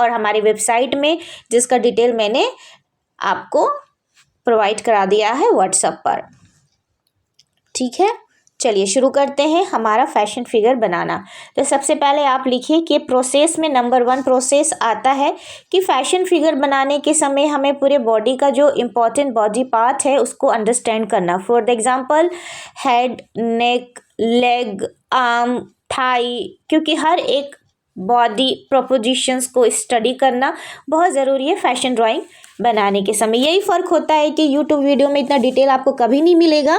और हमारी वेबसाइट में, जिसका डिटेल मैंने आपको प्रोवाइड करा दिया है व्हाट्सएप पर। ठीक है, चलिए शुरू करते हैं हमारा फैशन फिगर बनाना। तो सबसे पहले आप लिखिए कि प्रोसेस में नंबर 1 प्रोसेस आता है कि फैशन फिगर बनाने के समय हमें पूरे बॉडी का जो इम्पोर्टेंट बॉडी पार्ट है उसको अंडरस्टैंड करना। For the example head, neck, leg, arm, thigh, क्योंकि हर एक बॉडी प्रोपोजिशंस को स्टडी करना बहुत ज़रूरी है फैशन ड्राइंग बनाने के समय। यही फ़र्क होता है कि यूट्यूब वीडियो में इतना डिटेल आपको कभी नहीं मिलेगा।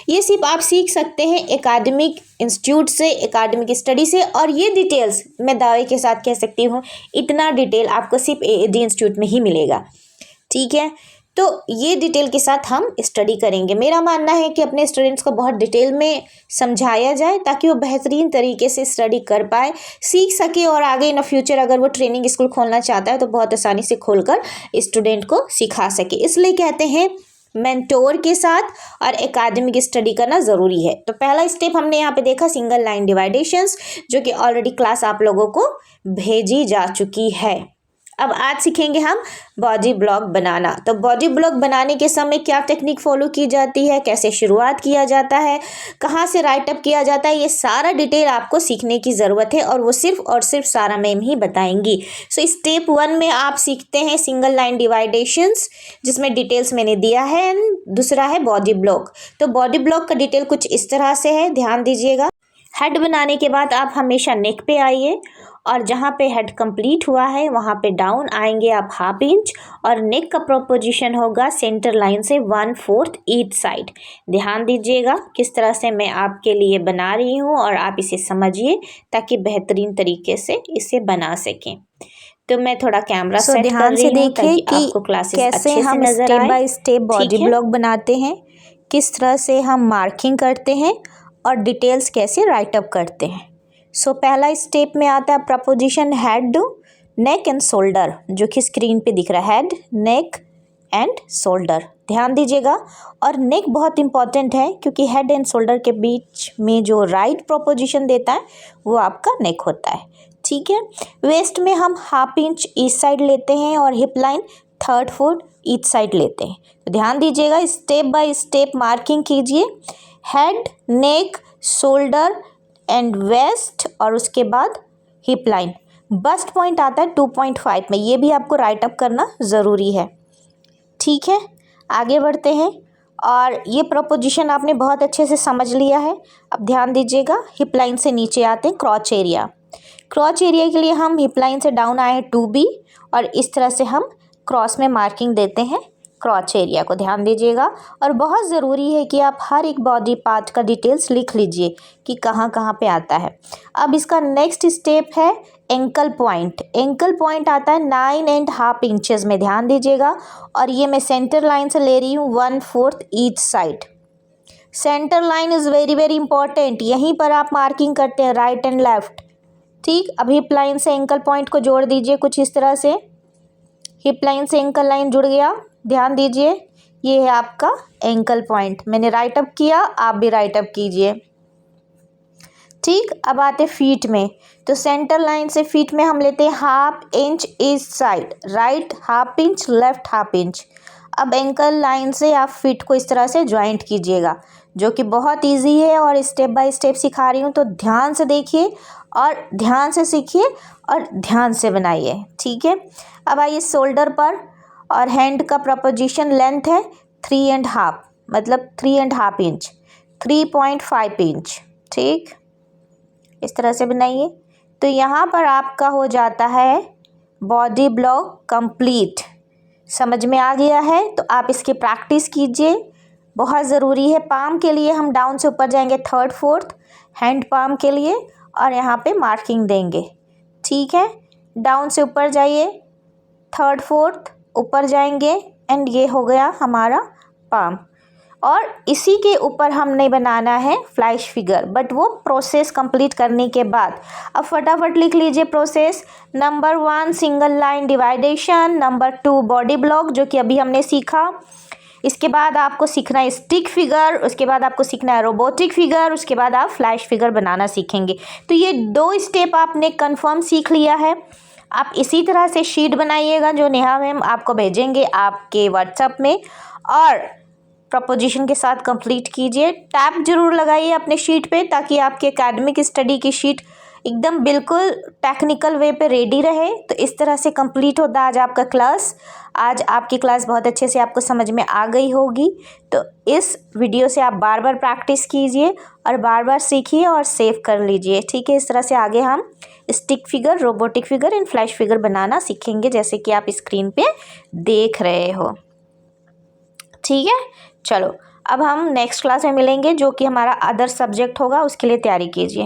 ये सिर्फ आप सीख सकते हैं एकेडमिक इंस्टीट्यूट से, एकेडमिक स्टडी से, और ये डिटेल्स मैं दावे के साथ कह सकती हूँ इतना डिटेल आपको सिर्फ AAD इंस्टीट्यूट में ही मिलेगा। ठीक है, तो ये डिटेल के साथ हम स्टडी करेंगे। मेरा मानना है कि अपने स्टूडेंट्स को बहुत डिटेल में समझाया जाए ताकि वो बेहतरीन तरीके से स्टडी कर पाए, सीख सके, और आगे इन फ्यूचर अगर वो ट्रेनिंग स्कूल खोलना चाहता है तो बहुत आसानी से खोलकर स्टूडेंट को सिखा सके। इसलिए कहते हैं मेंटोर के साथ और एकेडमिक स्टडी करना ज़रूरी है। तो पहला स्टेप हमने यहाँ पे देखा सिंगल लाइन डिवाइडेशंस, जो कि ऑलरेडी क्लास आप लोगों को भेजी जा चुकी है। अब आज सीखेंगे हम बॉडी ब्लॉक बनाना। तो बॉडी ब्लॉक बनाने के समय क्या टेक्निक फॉलो की जाती है, कैसे शुरुआत किया जाता है, कहाँ से राइट अप किया जाता है, ये सारा डिटेल आपको सीखने की ज़रूरत है, और वो सिर्फ और सिर्फ सारा मैम ही बताएंगी। सो स्टेप 1 में आप सीखते हैं सिंगल लाइन डिवाइडेशंस, जिसमें डिटेल्स मैंने दिया है, एंड दूसरा है बॉडी ब्लॉक। तो बॉडी ब्लॉक का डिटेल कुछ इस तरह से है, ध्यान दीजिएगा। हेड बनाने के बाद आप हमेशा नेक पे आइए, और जहाँ पे हेड कंप्लीट हुआ है वहाँ पे डाउन आएंगे आप 1/2 इंच, और नेक का प्रोपोजिशन होगा सेंटर लाइन से 1/4 ईच साइड। ध्यान दीजिएगा किस तरह से मैं आपके लिए बना रही हूँ, और आप इसे समझिए ताकि बेहतरीन तरीके से इसे बना सकें। तो मैं थोड़ा कैमरा सेट ध्यान कर से रही हूँ देखिए ताकि कि आपको क्लासेस कैसे अच्छे से हम नजर स्टेप आए। बाय स्टेप बॉडी ठीक है? ब्लॉक बनाते हैं, किस तरह से हम मार्किंग करते हैं, और डिटेल्स कैसे राइट अप करते हैं। सो पहला स्टेप में आता है preposition head, neck and shoulder, जो कि स्क्रीन पे दिख रहा है, हेड, नेक एंड शोल्डर। ध्यान दीजिएगा, और नेक बहुत इंपॉर्टेंट है क्योंकि हेड एंड शोल्डर के बीच में जो राइट प्रोपोजिशन देता है वो आपका नेक होता है। ठीक है, वेस्ट में हम 1/2 इंच ईच साइड लेते हैं, और हिप लाइन 1/3 ईच साइड लेते हैं। तो ध्यान दीजिएगा, स्टेप बाय स्टेप मार्किंग कीजिए, head, neck, shoulder and waist, और उसके बाद हिप लाइन। बस्ट पॉइंट आता है 2.5 में, ये भी आपको राइट अप करना ज़रूरी है। ठीक है, आगे बढ़ते हैं, और ये प्रोपोजिशन आपने बहुत अच्छे से समझ लिया है। अब ध्यान दीजिएगा, हिप लाइन से नीचे आते हैं क्रॉच एरिया। क्रॉच एरिया के लिए हम हिप लाइन से डाउन आए 2B, और इस तरह से हम क्रॉस में मार्किंग देते हैं क्रॉच एरिया को। ध्यान दीजिएगा, और बहुत ज़रूरी है कि आप हर एक बॉडी पार्ट का डिटेल्स लिख लीजिए कि कहाँ कहाँ पे आता है। अब इसका नेक्स्ट स्टेप है एंकल पॉइंट। एंकल पॉइंट आता है 9.5 इंचेस में। ध्यान दीजिएगा, और ये मैं सेंटर लाइन से ले रही हूँ 1/4 each side. Centre line is very very important, यहीं पर आप मार्किंग करते हैं राइट एंड लेफ्ट। ठीक, अब हिप लाइन से एंकल पॉइंट को जोड़ दीजिए कुछ इस तरह से। हिप लाइन से एंकल लाइन जुड़ गया। ध्यान दीजिए, ये है आपका एंकल पॉइंट। मैंने राइट अप किया, आप भी राइट अप कीजिए। ठीक, अब आते फीट में। तो सेंटर लाइन से फीट में हम लेते हैं 1/2 inch each side, right 1/2 inch, left 1/2 inch. अब एंकल लाइन से आप फीट को इस तरह से ज्वाइंट कीजिएगा, जो कि बहुत इजी है, और स्टेप बाय स्टेप सिखा रही हूँ, तो ध्यान से देखिए और ध्यान से सीखिए और ध्यान से बनाइए। ठीक है, अब आइए शोल्डर पर, और हैंड का प्रपोजिशन लेंथ है 3.5, मतलब 3.5 इंच, 3.5 इंच। ठीक, इस तरह से बनाइए। तो यहाँ पर आपका हो जाता है बॉडी ब्लॉक कंप्लीट। समझ में आ गया है तो आप इसकी प्रैक्टिस कीजिए, बहुत ज़रूरी है। पाम के लिए हम डाउन से ऊपर जाएंगे 1/3, हैंड पाम के लिए, और यहाँ पे मार्किंग देंगे। ठीक है, डाउन से ऊपर जाइए 1/3, ऊपर जाएंगे, एंड ये हो गया हमारा पाम। और इसी के ऊपर हमने बनाना है फ्लैश फिगर, बट वो प्रोसेस कंप्लीट करने के बाद। अब फटाफट लिख लीजिए process. Number 1 single line डिवाइडेशन, number 2 body block, जो कि अभी हमने सीखा। इसके बाद आपको सीखना है स्टिक फिगर, उसके बाद आपको सीखना है रोबोटिक फिगर, उसके बाद आप फ्लैश फिगर बनाना सीखेंगे। तो ये 2 स्टेप आपने कंफर्म सीख लिया है। आप इसी तरह से शीट बनाइएगा जो नेहा मैम आपको भेजेंगे आपके व्हाट्सएप में, और प्रपोजिशन के साथ कंप्लीट कीजिए। टैब जरूर लगाइए अपने शीट पे ताकि आपकी एकेडमिक स्टडी की शीट एकदम बिल्कुल टेक्निकल वे पे रेडी रहे। तो इस तरह से कंप्लीट होता आज आपका क्लास। आज आपकी क्लास बहुत अच्छे से आपको समझ में आ गई होगी। तो इस वीडियो से आप बार बार प्रैक्टिस कीजिए और बार बार सीखिए और सेव कर लीजिए। ठीक है, इस तरह से आगे हम stick figure, robotic figure and flash figure बनाना सीखेंगे, जैसे कि आप स्क्रीन पे देख रहे हो। ठीक है, चलो अब हम नेक्स्ट क्लास में मिलेंगे जो कि हमारा अदर सब्जेक्ट होगा, उसके लिए तैयारी कीजिए।